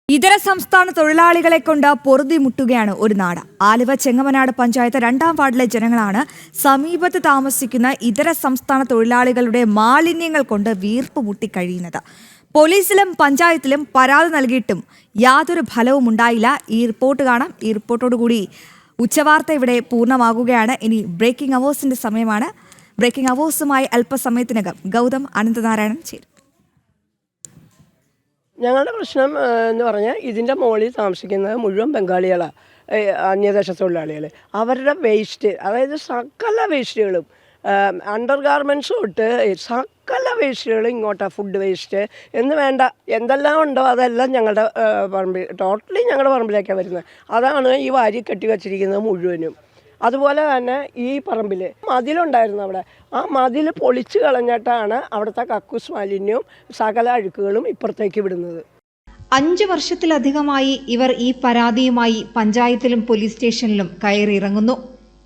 ഇതര സംസ്ഥാന തൊഴിലാളികളെ കൊണ്ട് പൊറുതിമുട്ടുകയാണ് ഒരു നാട്. ആലുവ ചെങ്ങമനാട് പഞ്ചായത്ത് 2ാം വാർഡിലെ ജനങ്ങളാണ് സമീപത്ത് താമസിക്കുന്ന ഇതര സംസ്ഥാന തൊഴിലാളികളുടെ മാലിന്യങ്ങൾ കൊണ്ട് വീർപ്പ് മുട്ടിക്കഴിയുന്നത്. പോലീസിലും പഞ്ചായത്തിലും പരാതി നൽകിയിട്ടും യാതൊരു ഫലവും ഉണ്ടായില്ല. ഈ റിപ്പോർട്ട് കാണാം. ഈ റിപ്പോർട്ടോടുകൂടി ഉച്ചവാർത്ത ഇവിടെ പൂർണ്ണമാകുകയാണ്. ഇനി ബ്രേക്കിംഗ് അവേഴ്സിന്റെ സമയമാണ്. ബ്രേക്കിംഗ് അവേഴ്സുമായി അല്പസമയത്തിനകം ഗൗതം അനന്തനാരായണൻ ചേരും. ഞങ്ങളുടെ പ്രശ്നം എന്ന് പറഞ്ഞാൽ ഇതിൻ്റെ മുകളിൽ താമസിക്കുന്നത് മുഴുവൻ ബംഗാളികളാണ്, അന്യദേശ തൊഴിലാളികൾ. അവരുടെ വേസ്റ്റ്, അതായത് സകല വേസ്റ്റുകളും അണ്ടർ ഗാർമെൻറ്റ്സ് തൊട്ട് സകല വേസ്റ്റുകളും ഇങ്ങോട്ടാണ്. ഫുഡ് വേസ്റ്റ് എന്ന് വേണ്ട എന്തെല്ലാം ഉണ്ടോ അതെല്ലാം ഞങ്ങളുടെ പറമ്പിൽ, ടോട്ടലി ഞങ്ങളുടെ പറമ്പിലേക്കാണ് വരുന്നത്. അതാണ് ഈ വാരി കെട്ടി വച്ചിരിക്കുന്നത് മുഴുവനും. അതുപോലെ തന്നെ ഈ പറമ്പിൽ മതിലുണ്ടായിരുന്നു. അവിടെ ആ മതിൽ പൊളിച്ച് കളഞ്ഞിട്ടാണ് അവിടുത്തെ കക്കൂസ് മാലിന്യവും സകല അഴുക്കുകളും ഇപ്പുറത്തേക്ക് വിടുന്നത്. 5 വർഷത്തിലധികമായി ഇവർ ഈ പരാതിയുമായി പഞ്ചായത്തിലും പോലീസ് സ്റ്റേഷനിലും കയറിയിറങ്ങുന്നു.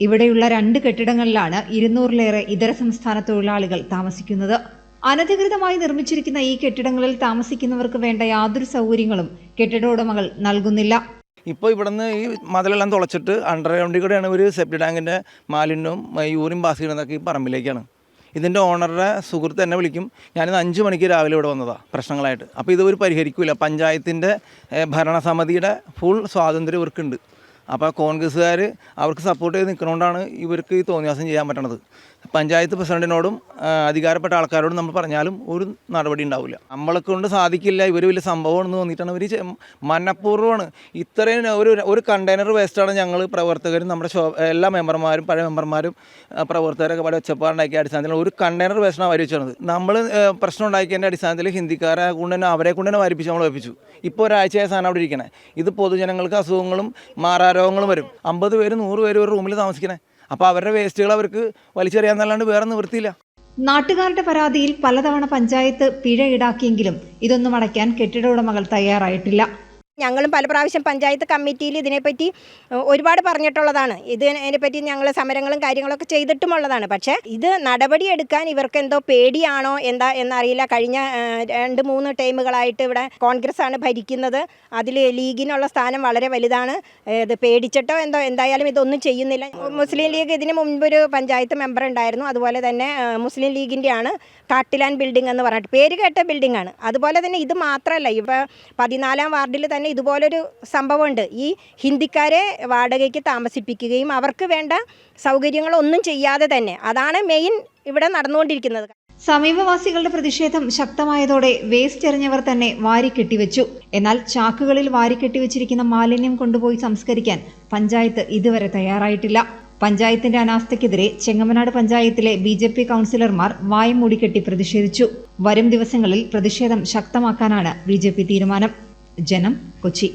ഇവിടെയുള്ള 2 കെട്ടിടങ്ങളിലാണ് 200-ലേറെ ഇതര സംസ്ഥാന തൊഴിലാളികൾ താമസിക്കുന്നത്. അനധികൃതമായി നിർമ്മിച്ചിരിക്കുന്ന ഈ കെട്ടിടങ്ങളിൽ താമസിക്കുന്നവർക്ക് വേണ്ട യാതൊരു സൗകര്യങ്ങളും കെട്ടിട ഉടമകൾ നൽകുന്നില്ല. ഇപ്പോൾ ഇവിടുന്ന് ഈ മതിലെല്ലാം തുളച്ചിട്ട് അണ്ടർഗ്രൗണ്ടിൽ കൂടെയാണ് ഒരു സെപ്റ്റി ടാങ്കിൻ്റെ മാലിന്യവും യൂറിൻ പാസ് ചെയ്യുന്നതൊക്കെ ഈ പറമ്പിലേക്കാണ്. ഇതിൻ്റെ ഓണറുടെ സുഹൃത്ത് എന്നെ വിളിക്കും, ഞാനിന്ന് 5 മണിക്ക് രാവിലെ ഇവിടെ വന്നതാണ് പ്രശ്നങ്ങളായിട്ട്. അപ്പോൾ ഇതൊരു പരിഹരിക്കില്ല. പഞ്ചായത്തിൻ്റെ ഭരണസമിതിയുടെ ഫുൾ സ്വാതന്ത്ര്യം ഇവർക്കുണ്ട്. അപ്പോൾ കോൺഗ്രസ്സുകാർ അവർക്ക് സപ്പോർട്ട് ചെയ്ത് നിൽക്കുന്നതുകൊണ്ടാണ് ഇവർക്ക് ഈ തോന്നിയാസം ചെയ്യാൻ പറ്റണത്. പഞ്ചായത്ത് പ്രസിഡന്റിനോടും അധികാരപ്പെട്ട ആൾക്കാരോടും നമ്മൾ പറഞ്ഞാലും ഒരു നടപടി ഉണ്ടാവില്ല. നമ്മളെ കൊണ്ട് സാധിക്കില്ല, ഇവർ വലിയ സംഭവമാണെന്ന് തോന്നിയിട്ടാണ് ഇവർ മനഃപൂർവ്വമാണ്. ഇത്രയും ഒരു കണ്ടെയ്നർ വേസ്റ്റാണ് ഞങ്ങൾ പ്രവർത്തകരും നമ്മുടെ എല്ലാ മെമ്പർമാരും പഴയ മെമ്പർമാരും പ്രവർത്തകരൊക്കെ പല ഒച്ചപ്പാടുണ്ടാക്കിയ അടിസ്ഥാനത്തിൽ ഒരു കണ്ടെയ്നർ വേസ്റ്റാണ് വാരി വെച്ചത്. നമ്മൾ പ്രശ്നം ഉണ്ടാക്കിയതിൻ്റെ അടിസ്ഥാനത്തിൽ ഹിന്ദിക്കാരെ കൊണ്ട് തന്നെ അവരെ കൊണ്ട് തന്നെ വാരിപ്പിച്ച് നമ്മൾ വെപ്പിച്ചു. ഇപ്പോൾ ഒരാഴ്ചയായ സാധനം അവിടെ ഇരിക്കണേ. ഇത് പൊതുജനങ്ങൾക്ക് അസുഖങ്ങളും മാറാരോഗങ്ങളും വരും. 50 പേര് 100 പേര് ഒരു റൂമിൽ താമസിക്കണേ. അപ്പോൾ അവരുടെ വേസ്റ്റുകൾ അവർക്ക് വലിച്ചെറിയാന്നല്ലാണ്ട് വേറെ നിവൃത്തിയില്ല. നാട്ടുകാരുടെ പരാതിയിൽ പലതവണ പഞ്ചായത്ത് പിഴ ഈടാക്കിയെങ്കിലും ഇതൊന്നും അടയ്ക്കാൻ കെട്ടിട ഉടമകൾ തയ്യാറായിട്ടില്ല. ഞങ്ങളും പല പ്രാവശ്യം പഞ്ചായത്ത് കമ്മിറ്റിയിൽ ഇതിനെപ്പറ്റി ഒരുപാട് പറഞ്ഞിട്ടുള്ളതാണ്. ഇതിനെപ്പറ്റി ഞങ്ങൾ സമരങ്ങളും കാര്യങ്ങളൊക്കെ ചെയ്തിട്ടുമുള്ളതാണ്. പക്ഷേ ഇത് നടപടിയെടുക്കാൻ ഇവർക്ക് എന്തോ പേടിയാണോ എന്താ എന്നറിയില്ല. കഴിഞ്ഞ 2-3 ടൈമുകളായിട്ട് ഇവിടെ കോൺഗ്രസ് ആണ് ഭരിക്കുന്നത്. അതിൽ ലീഗിനുള്ള സ്ഥാനം വളരെ വലുതാണ്. ഇത് പേടിച്ചിട്ടോ എന്തോ എന്തായാലും ഇതൊന്നും ചെയ്യുന്നില്ല. മുസ്ലിം ലീഗ് ഇതിന് മുൻപൊരു പഞ്ചായത്ത് മെമ്പർ ഉണ്ടായിരുന്നു. അതുപോലെ തന്നെ മുസ്ലിം ലീഗിൻ്റെയാണ് കാട്ടിലാൻ ബിൽഡിംഗ് എന്ന് പറഞ്ഞിട്ട് പേര് കേട്ട ബിൽഡിംഗ് ആണ്. അതുപോലെ തന്നെ ഇത് മാത്രമല്ല, ഇപ്പോൾ 14-ാം വാർഡിൽ തന്നെ ഇതുപോലൊരു സംഭവമുണ്ട്. ഈ ഹിന്ദിക്കാരെ വാടകയ്ക്ക് താമസിപ്പിക്കുകയും അവർക്ക് വേണ്ട സൗകര്യങ്ങളൊന്നും ചെയ്യാതെ തന്നെ, അതാണ് മെയിൻ ഇവിടെ നടന്നുകൊണ്ടിരിക്കുന്നത്. സമീപവാസികളുടെ പ്രതിഷേധം ശക്തമായതോടെ വേസ്റ്റ് എറിഞ്ഞവർ തന്നെ വാരിക്കെട്ടിവെച്ചു. എന്നാൽ ചാക്കുകളിൽ വാരിക്കെട്ടിവെച്ചിരിക്കുന്ന മാലിന്യം കൊണ്ടുപോയി സംസ്കരിക്കാൻ പഞ്ചായത്ത് ഇതുവരെ തയ്യാറായിട്ടില്ല. പഞ്ചായത്തിന്റെ അനാസ്ഥയ്ക്കെതിരെ ചെങ്ങമനാട് പഞ്ചായത്തിലെ BJP കൗൺസിലർമാർ വായം മൂടിക്കെട്ടി പ്രതിഷേധിച്ചു. വരും ദിവസങ്ങളിൽ പ്രതിഷേധം ശക്തമാക്കാനാണ് BJP തീരുമാനം. ജനം, കൊച്ചി.